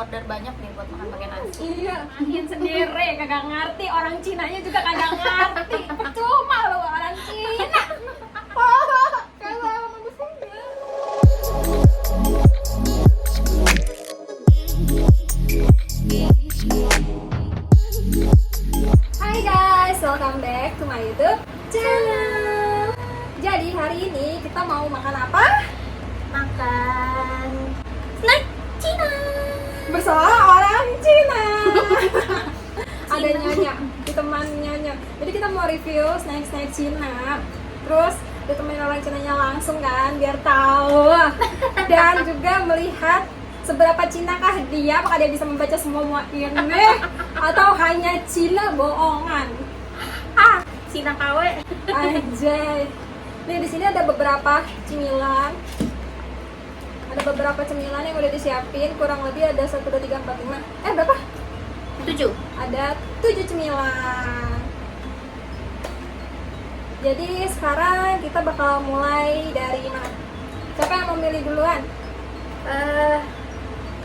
order banyak nih buat makan pakai nasi. Iya, makin sendiri, kagak ngerti. Orang Cinanya juga kagak ngerti. Percuma lo orang Cina. Oh, kagak sama mesinnya. Hai guys, welcome back to my YouTube channel. Jadi hari ini kita mau makan apa? Makan snack Cina Bersama orang Cina. Ada Nyonya, diteman Nyonya. Jadi kita mau review snack-snack Cina. Terus ditemenin orang Cinanya langsung kan, biar tahu. Dan juga melihat seberapa Cinakah dia, apakah dia bisa membaca semua ini atau hanya Cina bohongan. Cina KW. Anjay. Nih di sini ada beberapa cemilan. Ada beberapa cemilan yang udah disiapin, kurang lebih ada 1, 2, 3, 4, 5. Berapa? 7. Ada 7 cemilan. Jadi sekarang kita bakal mulai dari mana? Siapa yang mau milih duluan?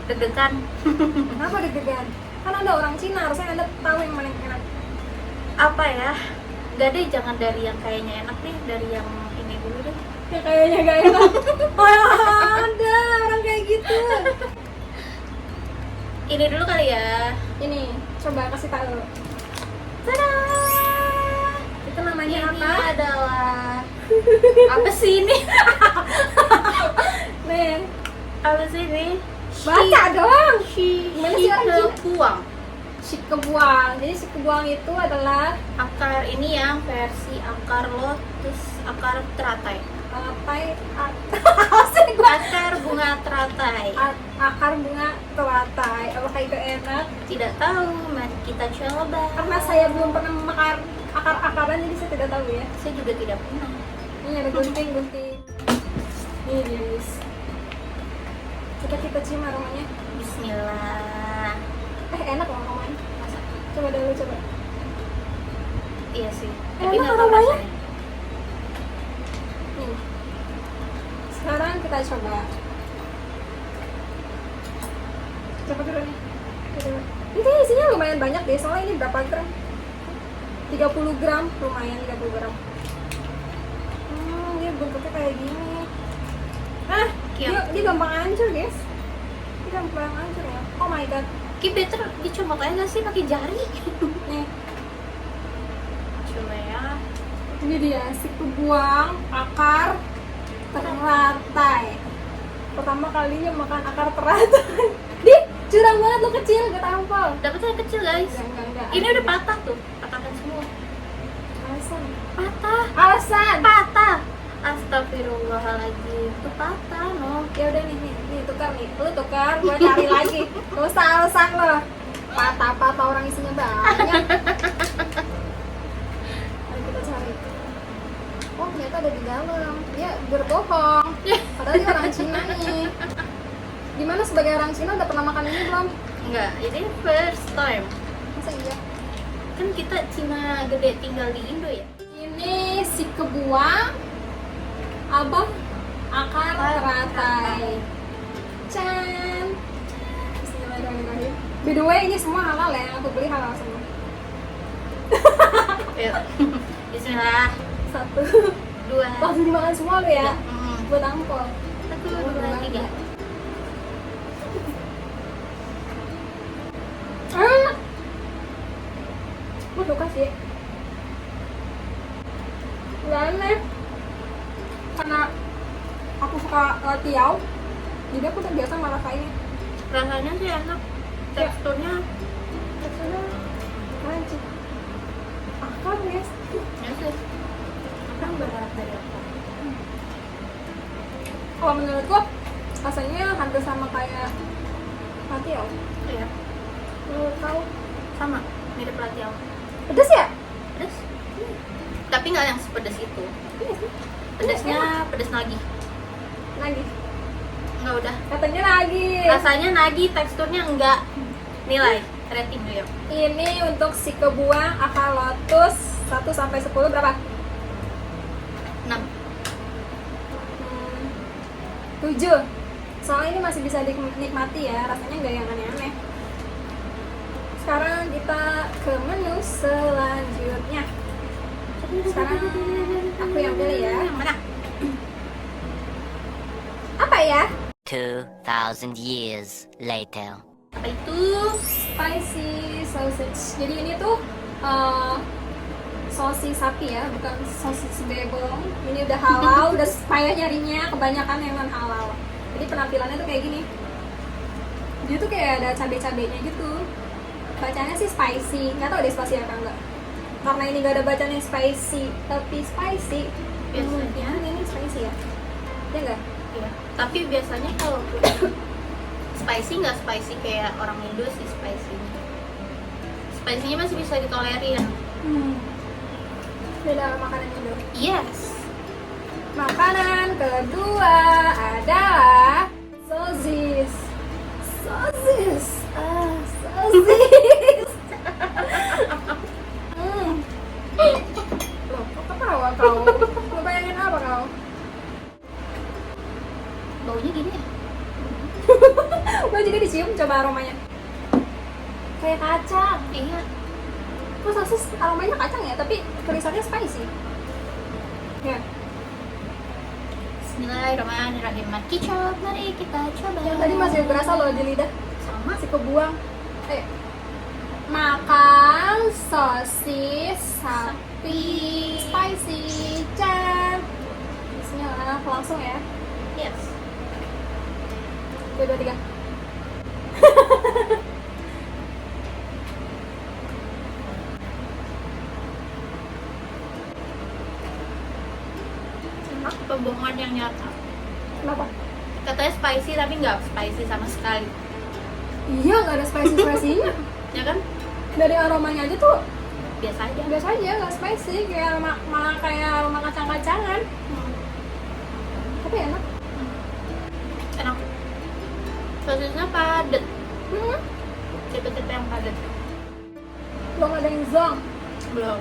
Deg-degan. Kenapa deg-degan? Kan ada orang Cina, harusnya Anda tahu yang mana yang enak. Apa ya? Gak deh, jangan dari yang kayaknya enak deh, dari yang ini dulu deh. Ya kayaknya gak enak. Oh, ada orang kayak gitu. Ini dulu kali ya. Ini, coba kasih tahu. Tada! Itu namanya Ini apa? adalah apa sih ini? Nen, Apa sih ini? baca dong. Gimana sih orang Cina? Kuang. Sikebuang. Jadi sikebuang itu adalah Akar ini yang versi akar lotus, akar teratai. Akar bunga teratai. Akar bunga teratai. Apakah itu enak? Tidak tahu, mari kita coba. Karena saya belum pernah memakan akar-akaran, jadi saya tidak tahu ya. Saya juga tidak pernah. Ini ada gunting. Ini dia guys. Kita cium aromanya. Bismillah. Enak loh aromanya. Masa? Coba dulu coba. Iya sih. Enak nggak tahu aromanya? rasanya. Nih. Sekarang kita coba. Coba dulu nih. Coba. Ini isinya lumayan banyak deh, soalnya ini berapa gram? 30 gram, lumayan 30 gram. Dia bentuknya kayak gini. Dia gampang hancur guys. Dia gampang hancur ya. Oh my god. Ki better dicoba kayak nggak sih pakai jari? Nih, Coba ya. ini dia si kebuang akar teratai. Pertama kalinya makan akar teratai. Di, curang banget lo kecil, gak tampol. Dapetnya yang kecil guys. Enggak. Ini udah patah tuh, patahkan semua. Alasan. Patah. Astagfirullahaladzim, itu patah no. Ya udah nih tukar nih. Lu tukar, gua cari lagi. Gak usah alasan lo. Patah orang isinya banyak. Mari kita cari. Oh ternyata ada di dalam. Dia berbohong. Padahal dia orang Cina nih. Gimana sebagai orang Cina udah pernah makan ini belum? Enggak, ini first time. Masa iya? Kan kita Cina gede tinggal di Indo ya. Ini si kebuang abang akar teratai. Can. Bismillahirrahmanirrahim. By the way ini semua halal ya, aku beli halal semua. Yuk. Bismillah. 1, 2. langsung dimakan semua lo ya. Mm. Buat angkol. 1, 2, 3. Gue suka sih. Gak aneh. Karena aku suka tiaw, jadi aku udah biasa ngerasain. Rasanya sih enak. Teksturnya Teksturnya crunchy. Akar guys. ya sih. Akan berharap dari apa? Kalau menurutku rasanya hampir sama kayak tiaw. Iya, Menurut kau sama. Mirip latihan. pedes ya? Pedas. Tapi nggak yang sepedas itu. Iya sih. Pedasnya pedas nagih. Lagi. Enggak udah. Katanya lagi. Rasanya nagih, teksturnya enggak. Nilai rating beliau. Ini untuk si kebuang akar lotus 1 sampai 10 berapa? 6. 7. Soalnya ini masih bisa dinikmati ya, rasanya nggak yang aneh-aneh. Sekarang kita ke menu selanjutnya. Sekarang aku yang pilih ya. Yang mana? Apa ya? 2,000 years later. Apa itu? Spicy sausage. Jadi ini tuh sosis sapi ya, bukan sosis bebong. Ini udah halal, udah payah nyarinya, kebanyakan yang non halal. Jadi penampilannya tuh kayak gini. Dia tuh kayak ada cabai-cabainya gitu. Bacanya sih spicy, nggak tahu deh spicy apa enggak. Karena ini nggak ada bacaan yang spicy, tapi spicy. Biasanya ini spicy ya? Ya nggak? iya. Tapi biasanya kalau spicy nggak spicy kayak orang Indo sih spicy-nya. Spicy-nya masih bisa ditolerir. Beda makanan Indo. Yes. Makanan kedua adalah sosis. Sosis. Sosis. Loh, kok ketawa kau? Mau bayangin apa kau? Baunya gini ya? Mau juga dicium, coba aromanya. Kayak kacang. Iya. Kok sosis aromanya kacang ya, tapi tulisannya spicy. Ya. Bismillahirrahmanirrahim. Kicap, mari kita coba. Yang tadi masih berasa loh di lidah. Sama. Masih kebuang. Ayo. Makan sosis sapi spicy. Can. Bismillah, langsung ya. Yes. 2, 2, 3. Enak, pembohongan yang nyata. Kenapa? Katanya spicy tapi nggak spicy sama sekali. Iya, nggak ada spicy-spicy-nya. Ya kan? Dari aromanya aja tuh Biasa aja. biasa aja, nggak spicy. Kayak malah kayak aroma kacang-kacangan. Tapi enak. Enak. Sosisnya padat. Hmm. Tipe-tipe yang padat. Belum ada yang zong. Belum.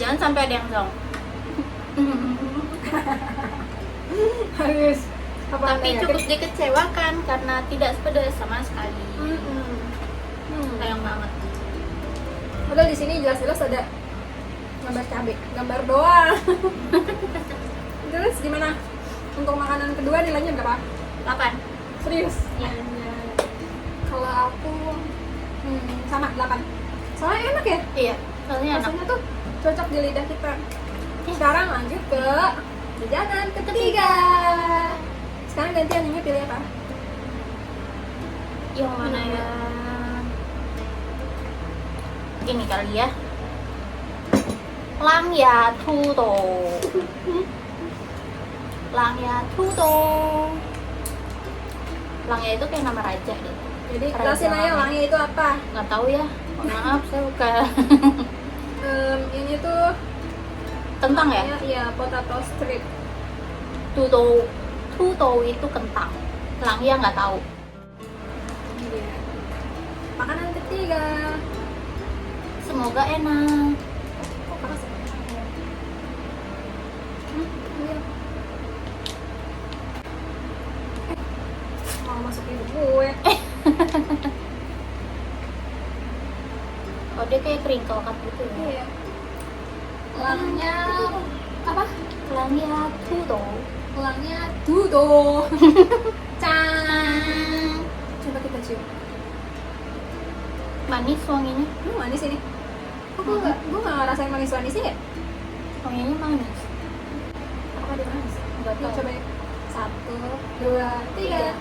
Jangan sampai ada yang zong. Harus. Apa Tapi Anda cukup yakin? dikecewakan karena tidak pedas sama sekali. Hmm. Sayang banget. Padahal di sini jelas-jelas ada gambar cabai, gambar doang. Terus gimana? Untuk makanan kedua nilainya berapa? 8. Serius? Iya. Kalau aku sama 8. Soalnya enak ya. Iya, soalnya enak. Rasanya tuh cocok di lidah kita. Sekarang lanjut ke jajanan ketiga. Sekarang gantian ini pilih apa? Yang mana ya? Ini kali ya. Lang ya tuto. Lang ya tuto. Lang ya itu kayak nama raja deh. Jadi Raja jelasin aja Langya. Langya itu apa? Nggak tahu ya. Maaf, saya bukan. Ini tuh Kentang ya? Iya, potato strip. Tuto. Tuto itu kentang. Lang ya nggak tahu. Iya. Makanan ketiga. Semoga enak. Kok keras ya? Iya. Mau masuk hidup gue. Oh, dia kayak crinkle cut gitu ya. Iya. Langnya apa? Lang ya tuto. Langnya dudo. Can. Coba kita cium. Manis wanginya. Manis ini. Kok gue nggak ngerasain manis-manisnya ya? Wanginya manis. Apa dia manis? Nggak Yuk tahu. coba ya. 1, 2, 3.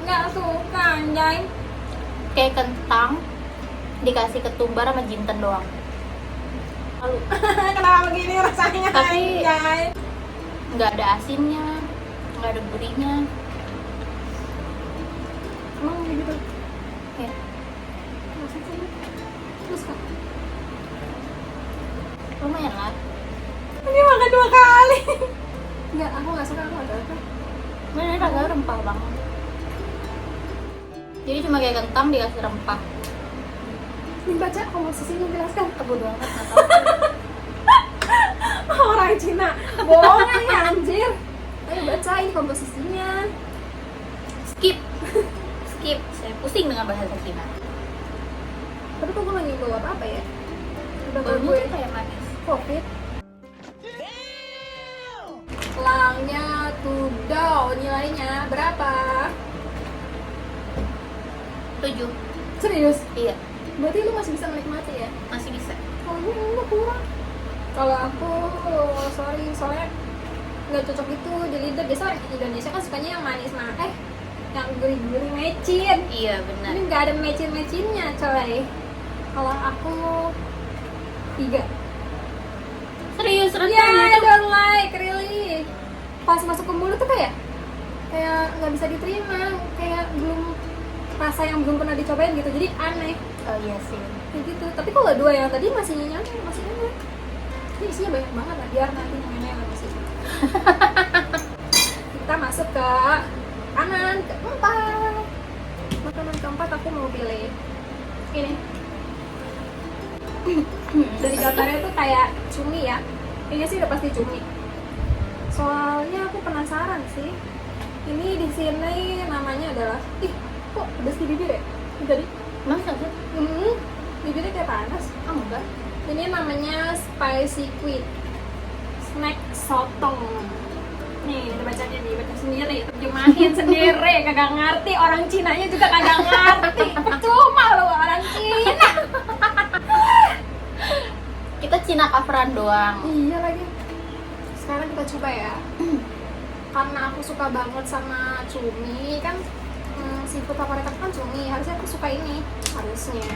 Nggak suka anjay. Kayak kentang dikasih ketumbar sama jinten doang. Lalu Kenapa begini rasanya Tapi- anjay? nggak ada asinnya, nggak ada gurihnya. Emang gitu? Ya. Terus kak? Lumayan lah. Ini makan 2 kali. Enggak, aku nggak suka, aku nggak suka. Ini agak rempah banget. Jadi cuma kayak kentang dikasih rempah. Nih baca komposisinya, jelaskan. Bodo amat, nggak tahu. Orang Cina bohongan ya anjir. Ayo baca ini komposisinya. Skip. Skip. Saya pusing dengan bahasa Cina. Tapi kok gue lagi bawa apa ya? Udah Baunya gue tuh kayak manis. covid. Langnya tuh nilainya berapa? 7. Serius? Iya, Berarti lu masih bisa menikmati ya? masih bisa. Kalau gue enggak kurang. Kalau aku, sorry, soalnya nggak cocok itu di lidah. Biasa orang Indonesia kan sukanya yang manis yang gurih-gurih mecin. Iya, benar. Ini nggak ada mecin-mecinnya coy. Kalau aku 3. Serius, Ya, rasanya I don't like, really. Pas masuk ke mulut tuh kayak nggak bisa diterima, kayak belum rasa yang belum pernah dicobain gitu, jadi aneh Oh iya sih. kayak gitu. Tapi kalau 2 yang tadi masih nyaman, masih enak. Ini isinya banyak banget lah, biar nanti namanya masih. Kita masuk ke makanan keempat. Makanan keempat aku mau pilih ini. Dari gambarnya tuh kayak cumi ya. Kayaknya sih udah pasti cumi. Soalnya aku penasaran sih. Ini di sini namanya adalah kok pedas di bibir ya? Tadi Masa sih? bibirnya kayak panas. Enggak. Ini namanya spicy squid snack sotong. Nih, udah bacanya nih, baca sendiri, terjemahin sendiri, kagak ngerti, orang Cinanya juga kagak ngerti. Cuma lo orang Cina. Kita Cina coveran doang. Iya lagi. Sekarang kita coba ya. Karena aku suka banget sama cumi kan, seafood favorit aku kan cumi. Harusnya aku suka ini. Harusnya.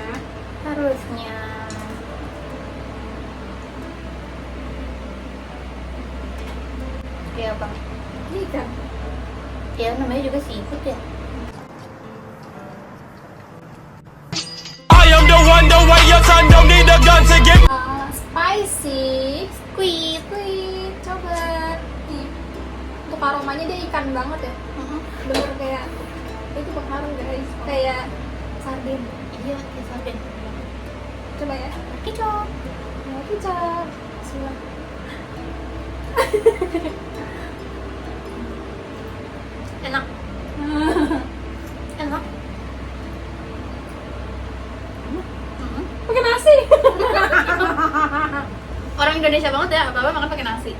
Iya bang. Ini kan. Ya namanya juga seafood ya. I am the one, the way your son don't need a gun to get. Spicy Squid. squid. Coba. Nih. Untuk aromanya dia ikan banget ya. Bener kayak itu berharum guys. Kayak sardin. Iya, kayak sarden. Coba ya. Kicau. Mau kicap. Bismillah. Enak. Enak. Pakai nasi. Orang Indonesia banget ya, apa-apa makan pakai nasi.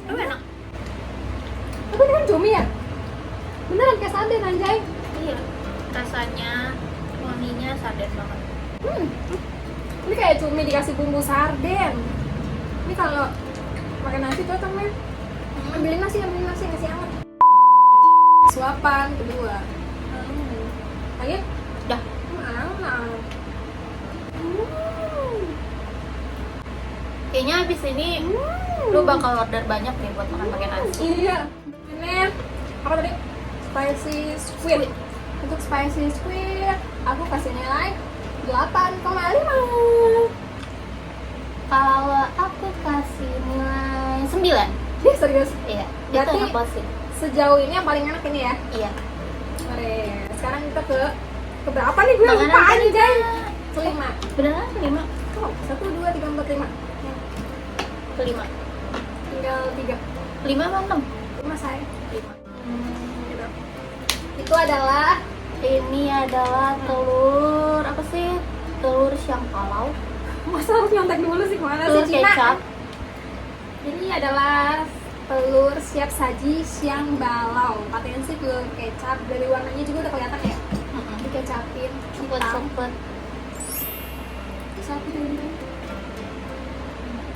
Tapi enak. Tapi ini kan cumi ya? Beneran kayak sarden anjay. Iya. Rasanya, wanginya sarden banget. Ini kayak cumi dikasih bumbu sarden. Ini kalau makan nasi cocok men. Ambilin nasi nasi hangat. Suapan kedua. Lagi? Dah. Enak. Kayaknya abis ini lu bakal order banyak nih buat makan pakai nasi. Iya. Ini apa tadi? Spicy squid. Untuk spicy squid, aku kasih nilai 8,5. Kalau aku kasih nilai 9. Ih, serius? Iya, Berarti- itu enak banget sih. Sejauh ini yang paling enak ini ya? Iya. Mari, sekarang kita ke berapa nih gue Makanan lupa kelima. anjay. Kelima. Beneran 5? Oh, 1, 2, 3, 4, 5. Kelima. Tinggal 3. 5 apa 6? 5 saya. 5. Gitu. Itu adalah Ini adalah telur apa sih? Telur siang kalau. masa harus nyontek dulu sih kemana Telur sih Cina? kecap. Ini adalah telur siap saji siang balau. Katanya sih telur kecap, dari warnanya juga udah kelihatan ya. Dikecapin, hitam. Sempet. Satu dulu.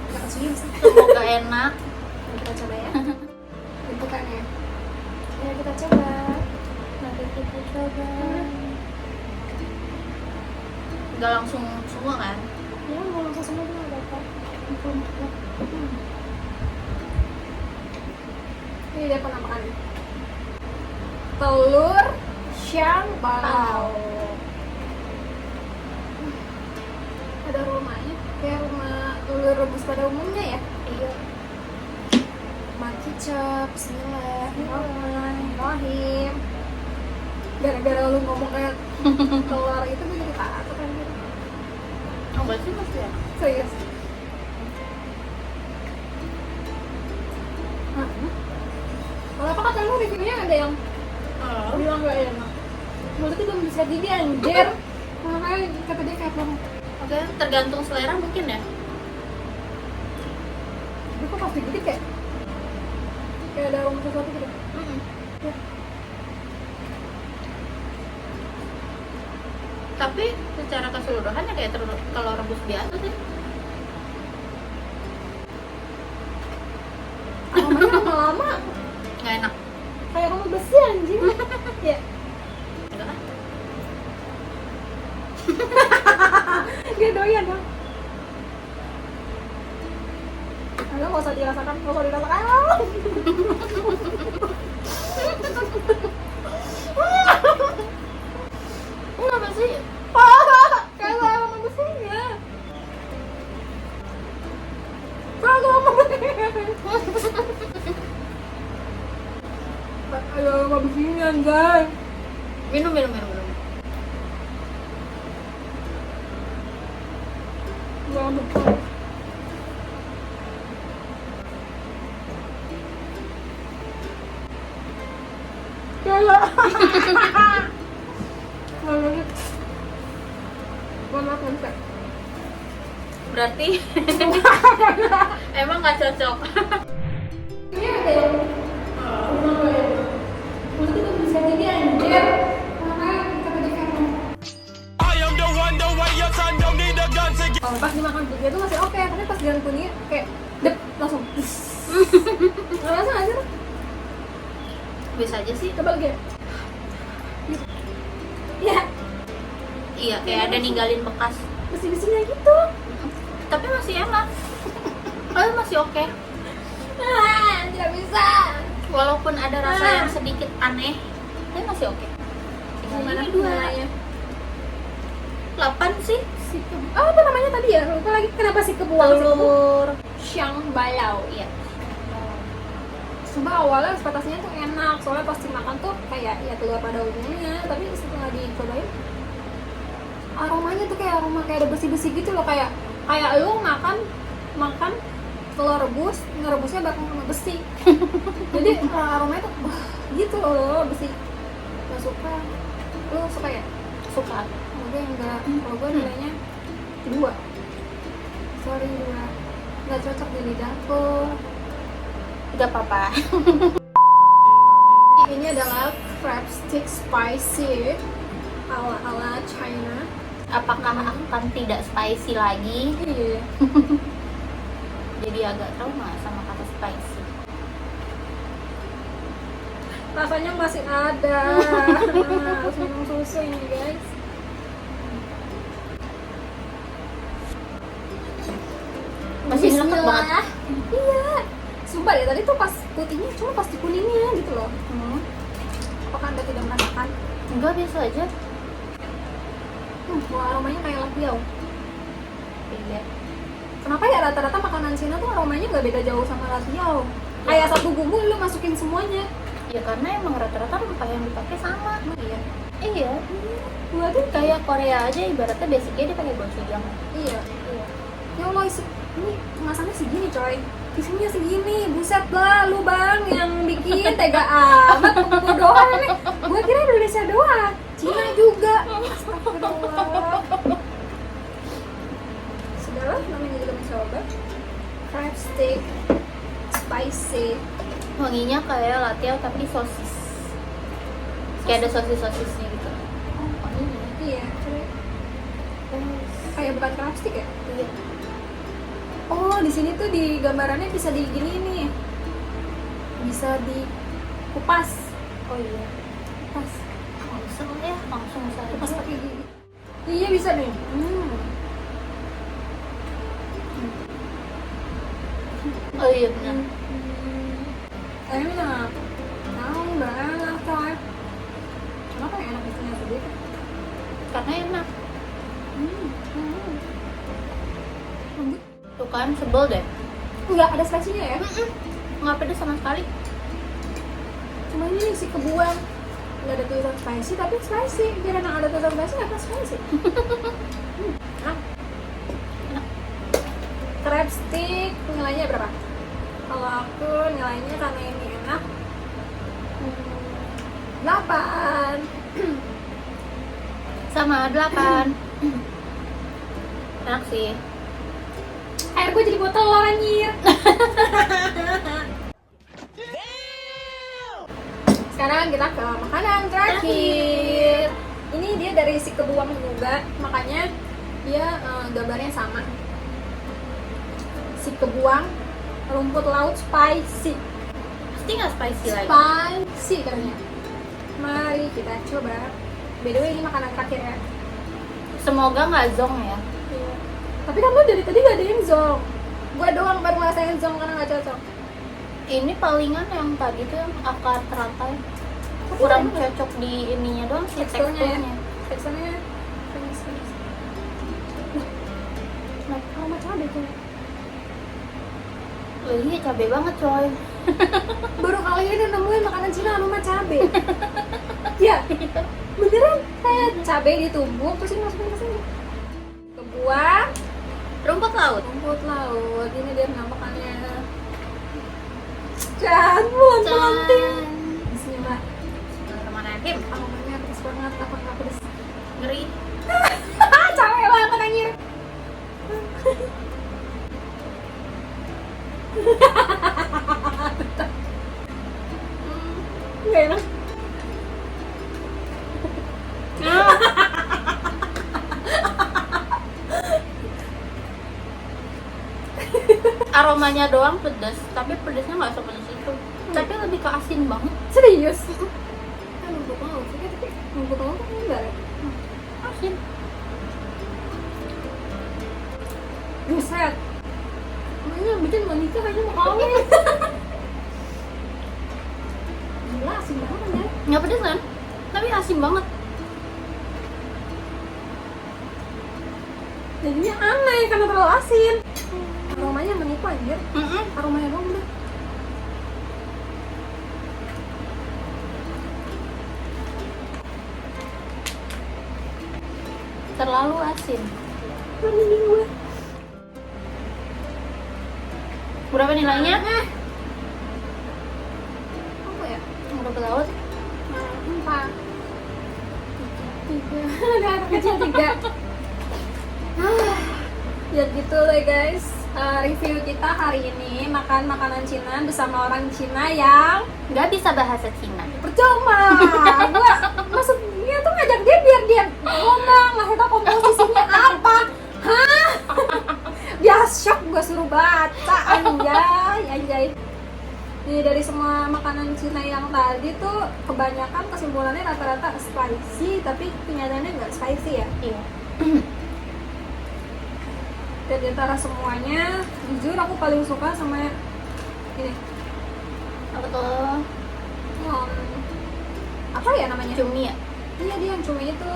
Gak kesulitan sih. Semoga enak. Kita coba ya. Bentukannya. Ya kita coba. Nanti kita coba. Gak langsung semua kan? Ya mau langsung semua juga nggak apa-apa. Ini dia penampakannya. Telur siang balau. Ada rumahnya, kayak rumah telur rebus pada umumnya ya. Iya. Kicap, bismillahirrahmanirrahim. Gara-gara lu ngomong kayak telur itu gue jadi takut kan gitu. Oh, berarti masih ya? Serius. Kalau apa kata lu reviewnya ada yang bilang gak enak. Mulutnya belum bisa gigi anjir. Makanya kata dia kayak belum. Oke, tergantung selera mungkin ya. Tapi kok pas digigit kayak ada aroma sesuatu gitu. Ya. Tapi secara keseluruhan ya kayak kalau rebus biasa sih. Aromanya lama-lama Nggak enak. kayak aroma besi anjing. Ya. Enggak kan? Dia doyan dong. Ayo nggak usah dirasakan, nggak usah dirasakan. Kenapa sih? Kayak aroma besinya. Kayak aroma besinya. Kayak aroma besinya anjay. Minum. Nggak betul. Kayak Warna kontak. Berarti emang nggak cocok. Ini ada yang Mulutnya tuh bisa gigi anjir. Makanya kata dia kayak I am the way your son don't need a gun to get. pas dimakan putihnya tuh masih oke, tapi pas jalan kuningnya kayak dep langsung. Nggak rasa nggak sih? Tuh? Bisa aja sih. Coba lagi ya. Ya, Iya, kayak ada ninggalin bekas. besi-besinya gitu. Tapi masih enak. Masih oke. Tidak bisa. Walaupun ada rasa yang sedikit aneh, tapi masih oke. Gimana Ini 2, namanya? 8 sih. Apa namanya tadi ya? Lupa lagi. Kenapa sih kebuang? Telur Siang balau. iya. Sumpah awalnya ekspektasinya tuh enak, soalnya pas dimakan tuh kayak ya telur pada umumnya, tapi setelah dicobain aromanya tuh kayak aroma kayak ada besi-besi gitu loh, kayak lu makan telur rebus, ngerebusnya bakal sama besi. Jadi aromanya tuh wah, gitu loh, besi. Gak suka. Lu suka ya? Suka. Kalau gue enggak, kalau gue nilainya 2. Sorry 2. Nggak cocok di lidahku. Gak apa-apa. Ini adalah crab stick spicy ala China. Apakah akan tidak spicy lagi? Iya. Jadi agak trauma sama kata spicy. Rasanya masih ada. Harus minum susu ini guys. Masih lengkap banget. Iya. Sumpah deh tadi tuh pas putihnya cuma pas di kuningnya gitu loh. Apakah Anda tidak merasakan? Enggak, biasa aja. Wah, aromanya kayak lapiau. Iya. Kenapa ya rata-rata makanan Cina tuh aromanya nggak beda jauh sama lapiau? Kayak satu bumbu lu masukin semuanya. Ya karena emang rata-rata rempah yang dipakai sama. Iya. Iya. Gua tuh Kayak Korea aja ibaratnya basicnya dia pakai gochujang. iya. Ya Allah, ini kemasannya segini coy. Isinya segini, buset lah lu bang yang bikin tega amat bodohan nih. Gue kira Indonesia doang, Cina juga. Astagfirullah. Sudahlah, namanya juga mencoba. Crab stick, spicy. Wanginya kayak latte tapi sosis. Kayak ada sosis-sosisnya gitu. Wanginya. Iya, coba. Kayak bukan crab stick ya? Iya. Oh, di sini tuh di gambarannya bisa digini nih. Bisa dikupas. Oh iya. Kupas. Langsung ya, langsung Kupas saja. pakai gigi. Iya bisa nih. Oh iya benar. Enak. Udah enak coy. Kenapa yang enak isinya sedikit? Karena enak. Lembut. Tuh kan sebel deh. Enggak ada spicy-nya ya. Nggak pedes sama sekali. Cuma ini si kebuang. nggak ada tulisan spicy tapi spicy. Biar yang ada tulisan spicy nggak spicy. Enak. Crab stick nilainya berapa? Kalau aku nilainya karena ini enak 8. Sama 8. Enak sih. Air gue jadi botol loh anjir. Sekarang kita ke makanan terakhir. Ini dia dari si kebuang juga, makanya dia gambarnya sama. Si kebuang rumput laut spicy. Pasti nggak spicy lagi. Spicy katanya. Mari kita coba. By the way ini makanan terakhir ya. Semoga nggak zong ya. Iya. Tapi kamu dari tadi gak ada yang zong. Gue doang baru ngerasain zong karena gak cocok. Ini palingan yang tadi tuh yang akar teratai. Kurang cocok di ininya doang sih teksturnya. Teksturnya penis. Nah, aroma cabai tuh. Oh, iya cabai banget coy. Baru kali ini nemuin makanan Cina aroma cabai. Ya, beneran kayak cabai ditumbuk terus ini masukin ke sini. Kebuang Rumput laut. rumput laut. Ini dia penampakannya. Jangan belum. Bismillah. Bismillahirrahmanirrahim. Aromanya pedes banget, apa nggak pedes? Ngeri. Capek banget anjir. Gak enak. Aromanya doang pedas, tapi pedasnya nggak sepedas itu. Tapi lebih ke asin banget. Serius? Rumput laut sih, tapi rumput laut kan enggak ya? Asin. Buset. Makanya bikin mau nikah aja mau kawin. Gila, asin banget ya. Nggak pedas kan? Tapi asin banget. Jadinya aneh karena terlalu asin. Aromanya menipu anjir. Aromanya doang udah. Terlalu asin. Mending gue. Berapa nilainya? Apa ya? Rumput laut. 4. 3. Ada anak kecil 3. Ya gitu deh guys. Review kita hari ini makan makanan Cina bersama orang Cina yang Nggak bisa bahasa Cina. percuma. Gua maksudnya tuh ngajak dia biar dia ngomong, ngasih tau komposisinya apa. Hah? Dia shock gua suruh baca anjay. Ini dari semua makanan Cina yang tadi tuh kebanyakan kesimpulannya rata-rata spicy, tapi kenyataannya nggak spicy ya. Iya. Dan di antara semuanya, jujur aku paling suka sama ini. Apa tuh? Apa ya namanya? Cumi ya? Iya dia yang cumi itu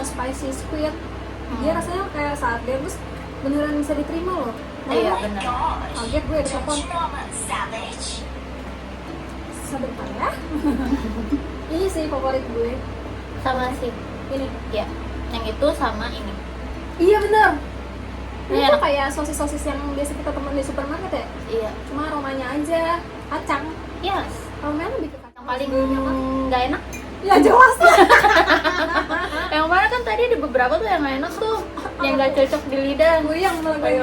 spicy squid. Dia rasanya kayak sate, terus beneran bisa diterima loh. Iya benar. Kaget gue di telepon. Sebentar ya. Ini sih favorit gue. Sama sih. Ini. Ya. Yang itu sama ini. Iya bener. Ini Ini tuh enak. kayak sosis-sosis yang biasa kita temuin di supermarket ya. Iya. Cuma aromanya aja kacang. Yes. Aromanya lebih ke kacang. Yang paling nggak enak. Ya jelas lah. Yang mana kan tadi ada beberapa tuh yang nggak enak tuh, yang nggak cocok di lidah. Gue yang Ayo. mulai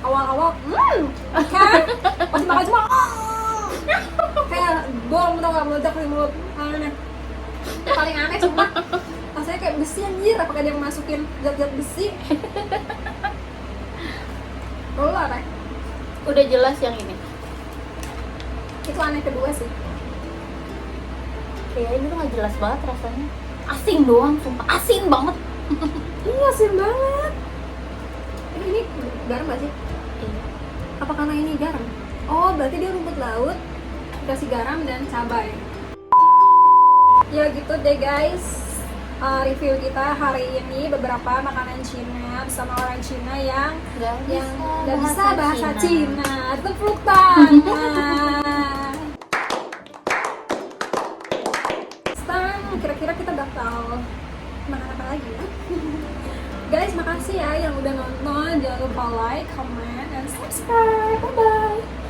awal-awal, kan pas makan cuma kayak bom tau gak meledak di mulut. Aneh. Yang paling aneh cuma rasanya kayak besi anjir, apakah dia masukin zat-zat besi? Lo apa? Udah jelas yang ini. Itu aneh kedua sih. Iya ini tuh nggak jelas banget rasanya. Asin doang, sumpah asin banget. Iya asin banget. Ini garam gak sih? Iya. Apa karena ini garam? Oh berarti dia rumput laut dikasih garam dan cabai. Ya gitu deh guys. Review kita hari ini beberapa makanan Cina bersama orang Cina yang nggak bisa bahasa Cina. Tepuk tangan. atau makan apa lagi ya. Guys, makasih ya yang udah nonton. Jangan lupa like, comment, and subscribe. Bye bye.